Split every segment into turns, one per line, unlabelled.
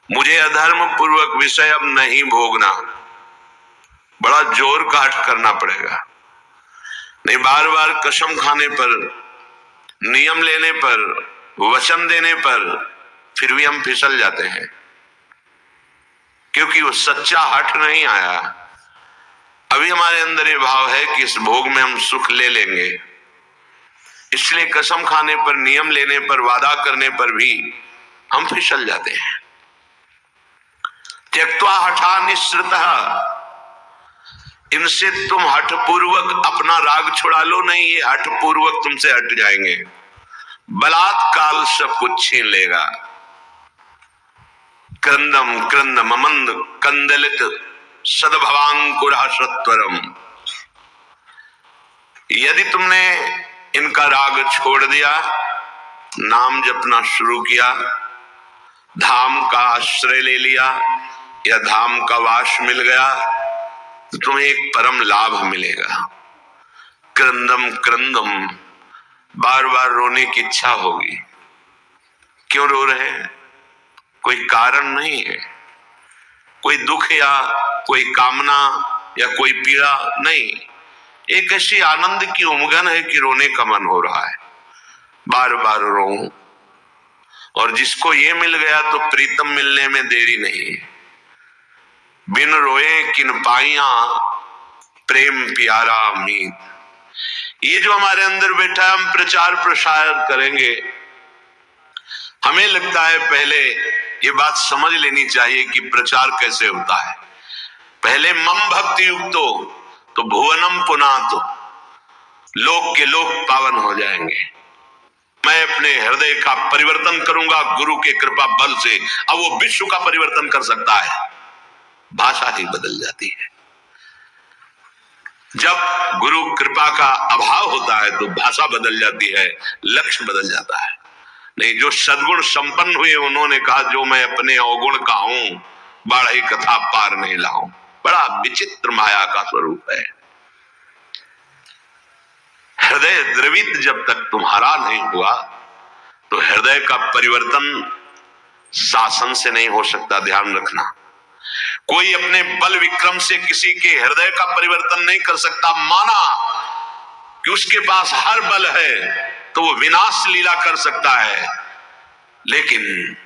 मुझे अधर्म पूर्वक विषय अब नहीं भोगना, बड़ा जोर काट करना पड़ेगा। नहीं, बार बार कसम खाने पर, नियम लेने पर, वचन देने पर फिर भी हम फिसल जाते हैं, क्योंकि वो सच्चा हट नहीं आया। अभी हमारे अंदर ये भाव है कि इस भोग में हम सुख ले लेंगे, इसलिए कसम खाने पर, नियम लेने पर, वादा करने पर भी हम फिसल जाते हैं। त्यक्त्वा हठा निःसृतः, इनसे तुम हठपूर्वक अपना राग छुड़ा लो, नहीं ये हठपूर्वक तुमसे हट जाएंगे। बलात्काल सब कुछ छीन लेगा। क्रंदम क्रंदम अमंद कंदलित सदभवांकुरा सत्वरम, यदि तुमने इनका राग छोड़ दिया, नाम जपना शुरू किया, धाम का आश्रय ले लिया या धाम का वास मिल गया, तो तुम्हें एक परम लाभ मिलेगा। क्रंदम क्रंदम, बार बार रोने की इच्छा होगी। क्यों रो रहे हैं? कोई कारण नहीं है, कोई दुख या कोई कामना या कोई पीड़ा नहीं, एक ऐसी आनंद की उमगन है कि रोने का मन हो रहा है। बार बार रो, और जिसको ये मिल गया तो प्रीतम मिलने में देरी नहीं। बिन रोए किन पाइया प्रेम प्यारा मीत, ये जो हमारे अंदर बैठा है, हम प्रचार प्रसार करेंगे। हमें लगता है पहले ये बात समझ लेनी चाहिए कि प्रचार कैसे होता है। पहले मम भक्ति युक्तो तो भुवनम पुनातो, लोक के लोक पावन हो जाएंगे। मैं अपने हृदय का परिवर्तन करूंगा गुरु के कृपा बल से। अब वो विश्व का परिवर्तन कर सकता है, भाषा ही बदल जाती है। जब गुरु कृपा का अभाव होता है तो भाषा बदल जाती है, लक्ष्य बदल जाता है। नहीं, जो सद्गुण संपन्न हुए उन्होंने कहा, जो मैं अपने अवगुण का हूं, बाढ़ी कथा पार नहीं लाऊं। बड़ा विचित्र माया का स्वरूप है। हृदय द्रवित जब तक तुम्हारा नहीं हुआ तो हृदय का परिवर्तन शासन से नहीं हो सकता। ध्यान रखना, कोई अपने बल विक्रम से किसी के हृदय का परिवर्तन नहीं कर सकता। माना कि उसके पास हर बल है तो वो विनाश लीला कर सकता है, लेकिन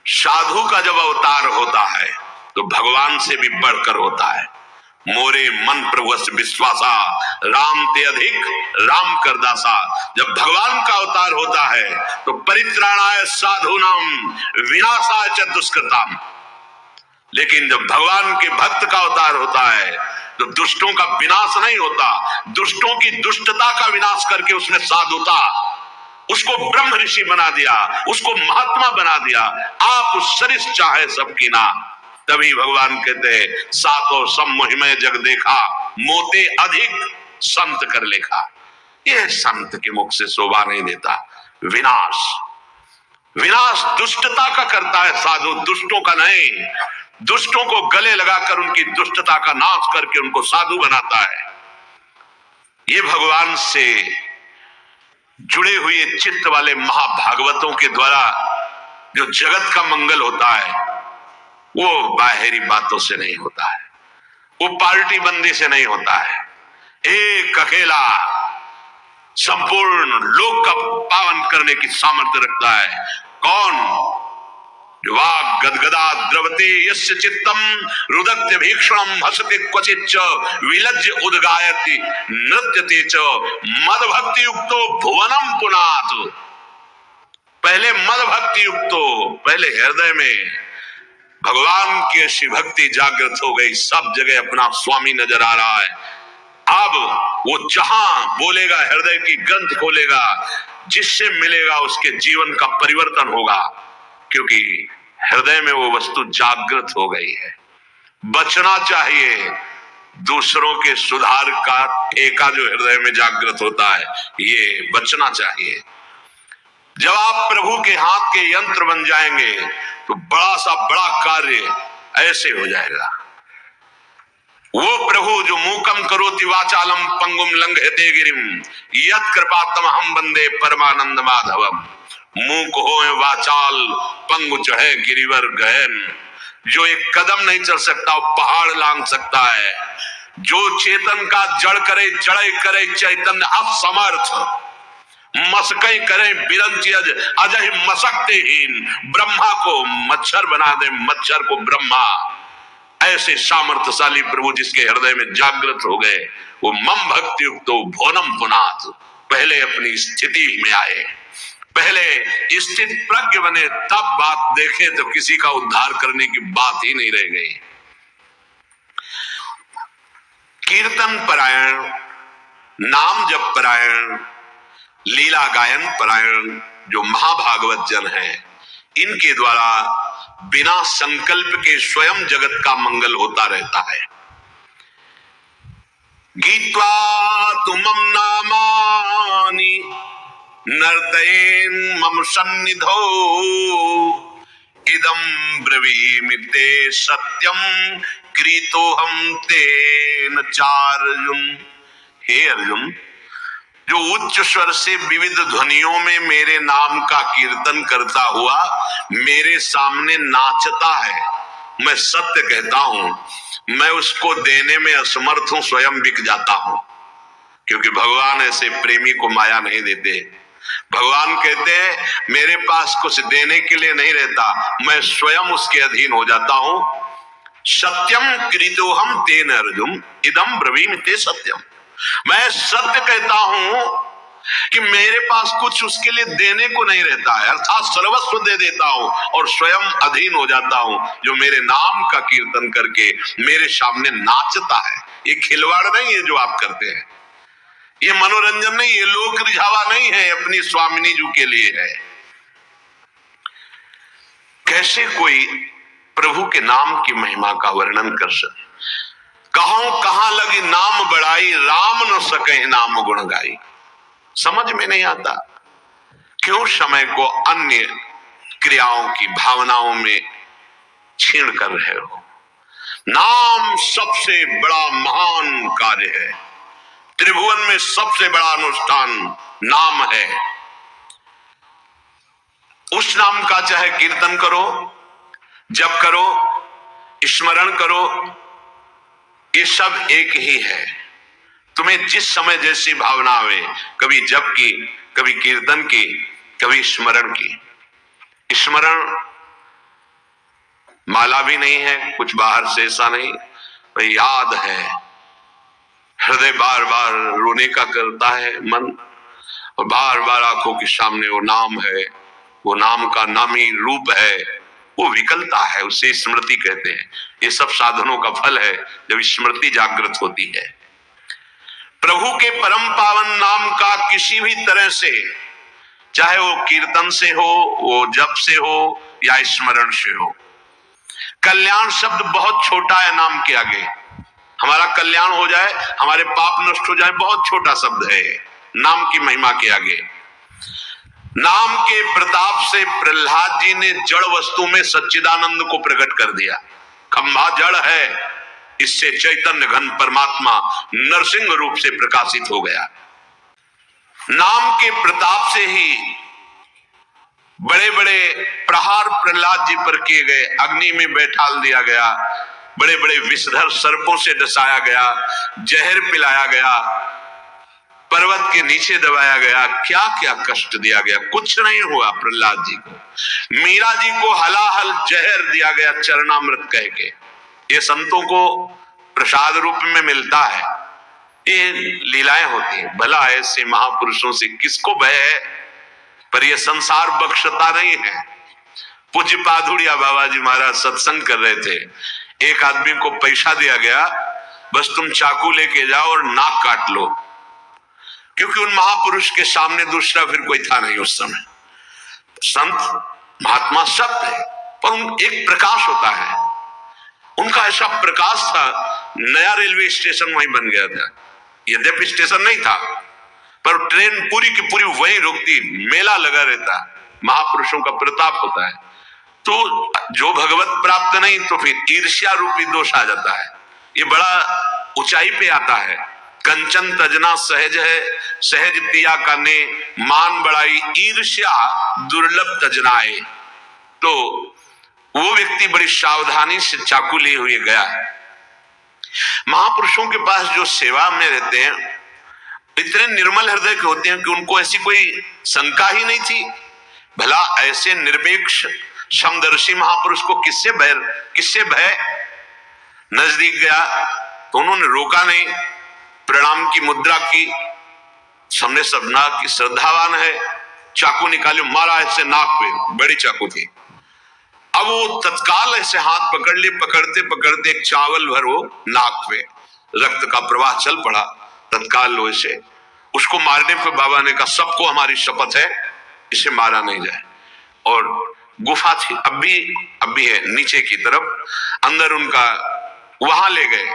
साधु का जब अवतार होता है तो भगवान से भी बढ़कर होता है। मोरे मन प्रभुस विश्वासा राम ते अधिक राम कर दासा। जब भगवान का अवतार होता है तो परित्राणाय साधूनाम विनाशाय च दुष्कृताम, लेकिन जब भगवान के भक्त का अवतार होता है तो दुष्टों का विनाश नहीं होता, दुष्टों की दुष्टता का विनाश करके उसने साधुता, उसको ब्रह्म ऋषि बना दिया, उसको महात्मा बना दिया। आप सरिस चाहे सबकी ना, तभी भगवान कहते हैं सातो सम मोहिमय जग देखा, मोते अधिक संत कर लेखा। यह संत के मुख से शोभा नहीं देता। विनाश, विनाश दुष्टता का करता है साधु, दुष्टों का नहीं। दुष्टों को गले लगाकर उनकी दुष्टता का नाश करके उनको साधु बनाता है। ये भगवान से जुड़े हुए चित्त वाले महाभागवतों के द्वारा जो जगत का मंगल होता है वो बाहरी बातों से नहीं होता है, वो पार्टी बंदी से नहीं होता है। एक अकेला संपूर्ण लोक का पावन करने की सामर्थ्य रखता है। कौन? वाग गदगदा द्रवते यस्य चित्तम रुदत्य भीक्षणम हसते क्वचित च विलज्ज उद्गायति नृत्यते च मद भक्ति युक्तो भुवनम पुनात। पहले मद भक्ति युक्तो, पहले हृदय में भगवान की ऐसी भक्ति जागृत हो गई, सब जगह अपना स्वामी नजर आ रहा है। अब वो जहां बोलेगा हृदय की ग्रंथ खोलेगा, जिससे मिलेगा उसके जीवन का परिवर्तन होगा, क्योंकि हृदय में वो वस्तु जागृत हो गई है। बचना चाहिए दूसरों के सुधार का ठेका जो हृदय में जागृत होता है, ये बचना चाहिए। जब आप प्रभु के हाथ के यंत्र बन जाएंगे तो बड़ा सा बड़ा कार्य ऐसे हो जाएगा। वो प्रभु जो मूकम करोति वाचालम पंगुम लंघयते गिरिम यत् कृपातम हम वंदे परमानंद माधवम। मूक होए वाचाल, पंगु चढ़े गिरिवर गहन। जो एक कदम नहीं चल सकता वो पहाड़ लांग सकता है। जो चेतन का जड़ करे जड़े करे चैतन्य असमर्थ, मसकई करे बिरंची अजय मसकतेहीन। ब्रह्मा को मच्छर बना दे मच्छर को ब्रह्मा। ऐसे सामर्थ्यशाली प्रभु जिसके हृदय में जागृत हो गए, वो मम भक्ति युक्तो भोनम पुनात। पहले अपनी स्थिति में आए, पहले स्थित प्रज्ञ बने, तब बात देखे तो किसी का उद्धार करने की बात ही नहीं रह गई। कीर्तन परायण, नाम जप परायण, लीला गायन परायण जो महाभागवत जन हैं, इनके द्वारा बिना संकल्प के स्वयं जगत का मंगल होता रहता है। गीत्वा तुमम नामानि नर्तयेन मम सन्निधौ, इदं ब्रवीमि ते सत्यम क्रीतोहम तेन चार्जुन। हे अर्जुन, जो उच्च स्वर से विविध ध्वनियों में मेरे नाम का कीर्तन करता हुआ मेरे सामने नाचता है, मैं सत्य कहता हूं, मैं उसको देने में असमर्थ हूं, स्वयं बिक जाता हूं। क्योंकि भगवान ऐसे प्रेमी को माया नहीं देते। भगवान कहते हैं मेरे पास कुछ देने के लिए नहीं रहता, मैं स्वयं उसके अधीन हो जाता हूं। सत्यम कृतोहम तेन अर्जुन इदम ब्रवीमि ते सत्यम। मैं सत्य कहता हूं कि मेरे पास कुछ उसके लिए देने को नहीं रहता है, अर्थात सर्वस्व दे देता हूं और स्वयं अधीन हो जाता हूं। जो मेरे नाम का कीर्तन करके मेरे सामने नाचता है, ये खिलवाड़ नहीं है जो आप करते हैं, ये मनोरंजन नहीं, ये लोक रिझावा नहीं है, अपनी स्वामिनी जी के लिए है। कैसे कोई प्रभु के नाम की महिमा का वर्णन कर सकते? कहां लगी नाम बढ़ाई, राम न सके नाम गुण गाई। समझ में नहीं आता क्यों समय को अन्य क्रियाओं की भावनाओं में छीण कर रहे हो। नाम सबसे बड़ा महान कार्य है, त्रिभुवन में सबसे बड़ा अनुष्ठान नाम है। उस नाम का चाहे कीर्तन करो, जप करो, स्मरण करो, ये सब एक ही है। तुम्हें जिस समय जैसी भावना आवे, कभी जप की, कभी कीर्तन की, कभी स्मरण की। स्मरण माला भी नहीं है, कुछ बाहर से ऐसा नहीं, भाई याद है, हृदय बार बार रोने का करता है मन, और बार बार आंखों के सामने वो नाम है, वो नाम का नामी रूप है, वो विकलता है, उसे स्मृति कहते हैं। ये सब साधनों का फल है जब स्मृति जागृत होती है। प्रभु के परम पावन नाम का किसी भी तरह से, चाहे वो कीर्तन से हो, वो जप से हो या स्मरण से हो, कल्याण शब्द बहुत छोटा है नाम के आगे। हमारा कल्याण हो जाए, हमारे पाप नष्ट हो जाए, बहुत छोटा शब्द है नाम की महिमा के आगे। नाम के प्रताप से प्रहलाद जी ने जड़ वस्तु में सच्चिदानंद को प्रकट कर दिया। खंभा जड़ है, इससे चैतन्य घन परमात्मा नरसिंह रूप से प्रकाशित हो गया। नाम के प्रताप से ही बड़े बड़े प्रहार प्रहलाद जी पर किए गए, अग्नि में बैठाल दिया गया, बड़े बड़े विषधर सर्पों से डसाया गया, जहर पिलाया गया, पर्वत के नीचे दबाया गया, क्या क्या कष्ट दिया गया, कुछ नहीं हुआ प्रहलाद जी को। मीरा जी को हलाहल जहर दिया गया चरणामृत कह के। ये संतों को प्रसाद रूप में मिलता है, ये लीलाएं होती हैं। भला ऐसे महापुरुषों से किसको भय है, पर ये संसार बख्शता नहीं है। पूज्य पाधुड़िया बाबा जी महाराज सत्संग कर रहे थे, एक आदमी को पैसा दिया गया, बस तुम चाकू लेके जाओ और नाक काट लो, क्योंकि उन महापुरुष के सामने दूसरा फिर कोई था नहीं उस समय। संत महात्मा सब थे, पर एक प्रकाश होता है, उनका ऐसा प्रकाश था, नया रेलवे स्टेशन वहीं बन गया था। यद्यपि स्टेशन नहीं था, पर ट्रेन पूरी की पूरी वहीं रुकती, मेला लगा रहता। महापुरुषों का प्रताप होता है। तो जो भगवत प्राप्त नहीं, तो फिर ईर्ष्या रूपी दोष आ जाता है। ये बड़ा ऊंचाई पे आता है, कंचन तजना सहज है, सहज पिया का ने मान बढ़ाई, ईर्ष्या दुर्लभ तजनाए। तो वो व्यक्ति बड़ी सावधानी से चाकू लिए हुए गया। महापुरुषों के पास जो सेवा में रहते हैं इतने निर्मल हृदय के होते हैं कि उनको ऐसी कोई शंका ही नहीं थी। भला ऐसे निरपेक्ष समदर्शी महापुरुष को किससे भय। नजदीक गया तो उन्होंने रोका नहीं, प्रणाम की मुद्रा की, सामने सबना की श्रद्धावान है, चाकू निकाले, मारा ऐसे नाक पे, बड़ी चाकू थी। अब वो तत्काल ऐसे हाथ पकड़ लिए, पकड़ते पकड़ते एक चावल भर वो नाक पे, रक्त का प्रवाह चल पड़ा। तत्काल वैसे उसको मारने पे बाबा ने कहा सबको हमारी शपथ है इसे मारा नहीं जाए। और गुफा थी, अब भी है नीचे की तरफ, अंदर उनका वहां ले गए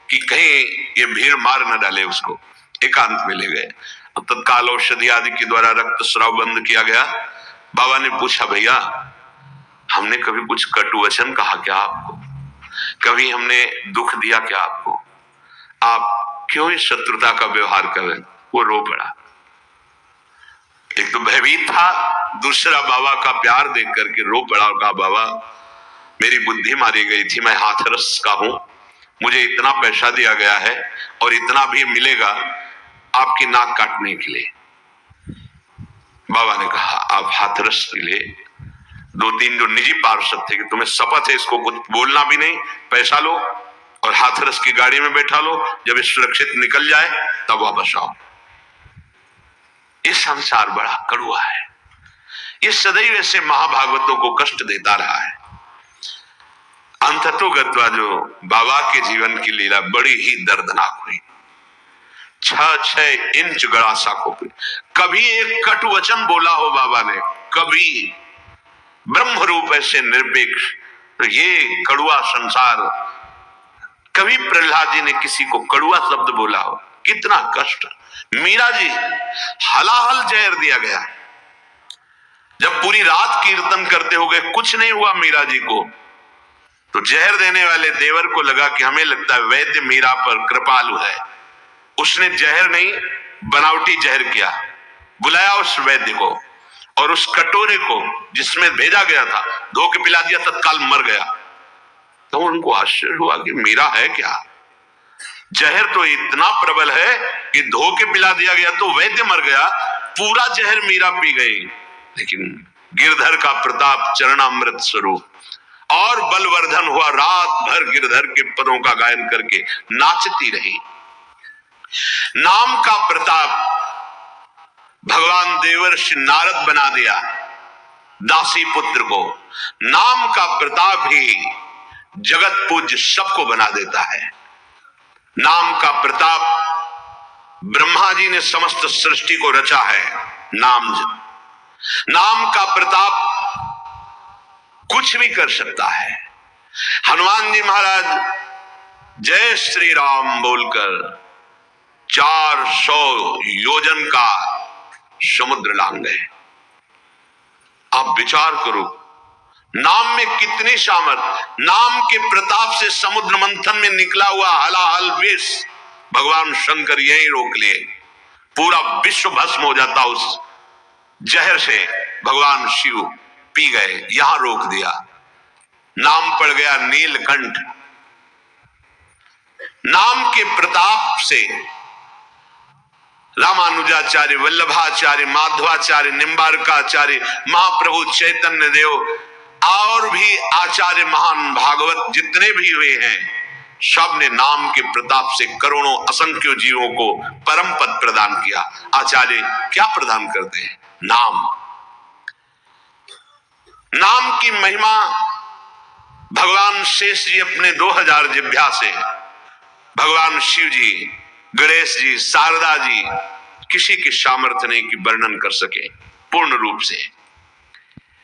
कि कहीं ये भीड़ मार न डाले उसको, एकांत में ले गए। अब तत्काल औषधि आदि के द्वारा रक्त स्राव बंद किया गया। बाबा ने पूछा भैया हमने कभी कुछ कटु वचन कहा क्या आपको, कभी हमने दुख दिया क्या आपको, आप क्यों इस शत्रुता का व्यवहार कर रहे हैं। वो रो पड़ा, एक तो भयभीत था, दूसरा बाबा का प्यार देख करके रो पड़ा और कहा बाबा मेरी बुद्धि मारी गई थी, मैं हाथरस का हूं, मुझे इतना पैसा दिया गया है और इतना भी मिलेगा आपकी नाक काटने के लिए। बाबा ने कहा आप हाथरस के लिए 2-3 जो निजी पार्षद थे कि तुम्हें शपथ है इसको कुछ बोलना भी नहीं, पैसा लो और हाथरस की गाड़ी में बैठा लो, जब ये सुरक्षित निकल जाए तब वापस आओ। ये संसार बड़ा कड़वा है, ये सदैव ऐसे महाभागवतों को कष्ट देता रहा है। अंततोगत्वा जो बाबा के जीवन की लीला बड़ी ही दर्दनाक हुई। 6-6 इंच गड़ा साखों पे, कभी एक कटु वचन बोला हो बाबा ने, कभी ब्रह्म रूप ऐसे निरपेक्ष, तो ये कड़ुआ संसार, कभी प्रहलाद जी ने किसी को कड़ुआ शब्द बोला हो, कितना कष्ट। मीरा जी हलाहल जहर दिया गया, जब पूरी रात कीर्तन करते हो गए कुछ नहीं हुआ मीरा जी को, तो जहर देने वाले देवर को लगा कि हमें लगता है वैद्य मीरा पर कृपालु है, उसने जहर नहीं बनावटी जहर किया, बुलाया उस वैद्य को और उस कटोरे को जिसमें भेजा गया था धो के पिला दिया, तत्काल मर गया। तो उनको आश्चर्य हुआ कि मीरा है क्या, जहर तो इतना प्रबल है कि धो के पिला दिया गया तो वैद्य मर गया, पूरा जहर मीरा पी गई। लेकिन गिरधर का प्रताप चरणामृत स्वरूप और बलवर्धन हुआ, रात भर गिरधर के पदों का गायन करके नाचती रही। नाम का प्रताप भगवान देवर्षि नारद बना दिया दासी पुत्र को, नाम का प्रताप ही जगत पूज्य सबको बना देता है। नाम का प्रताप ब्रह्मा जी ने समस्त सृष्टि को रचा है, नाम का प्रताप कुछ भी कर सकता है। हनुमान जी महाराज जय श्री राम बोलकर 400 योजन का समुद्र लांग गए। आप विचार करो, नाम में कितनी सामर्थ, नाम के प्रताप से समुद्र मंथन में निकला हुआ हलाहल विष भगवान शंकर यही रोक लिए, पूरा विश्व भस्म हो जाता उस जहर से, भगवान शिव पी गए, यहां रोक दिया। नाम पड़ गया नीलकंठ। नाम के प्रताप से रामानुजाचार्य, वल्लभाचार्य, माधवाचार्य, निम्बारकाचार्य, महाप्रभु चैतन्य देव और भी आचार्य महान भागवत जितने भी हुए हैं, सब ने नाम के प्रताप से करोड़ों असंख्य जीवों को परम पद प्रदान किया। आचार्य क्या प्रदान करते हैं? नाम। नाम की महिमा भगवान शेष जी अपने 2000 जिह्वा से, भगवान शिव जी, गणेश जी, शारदा जी, किसी की सामर्थ्य नहीं कि वर्णन कर सके पूर्ण रूप से।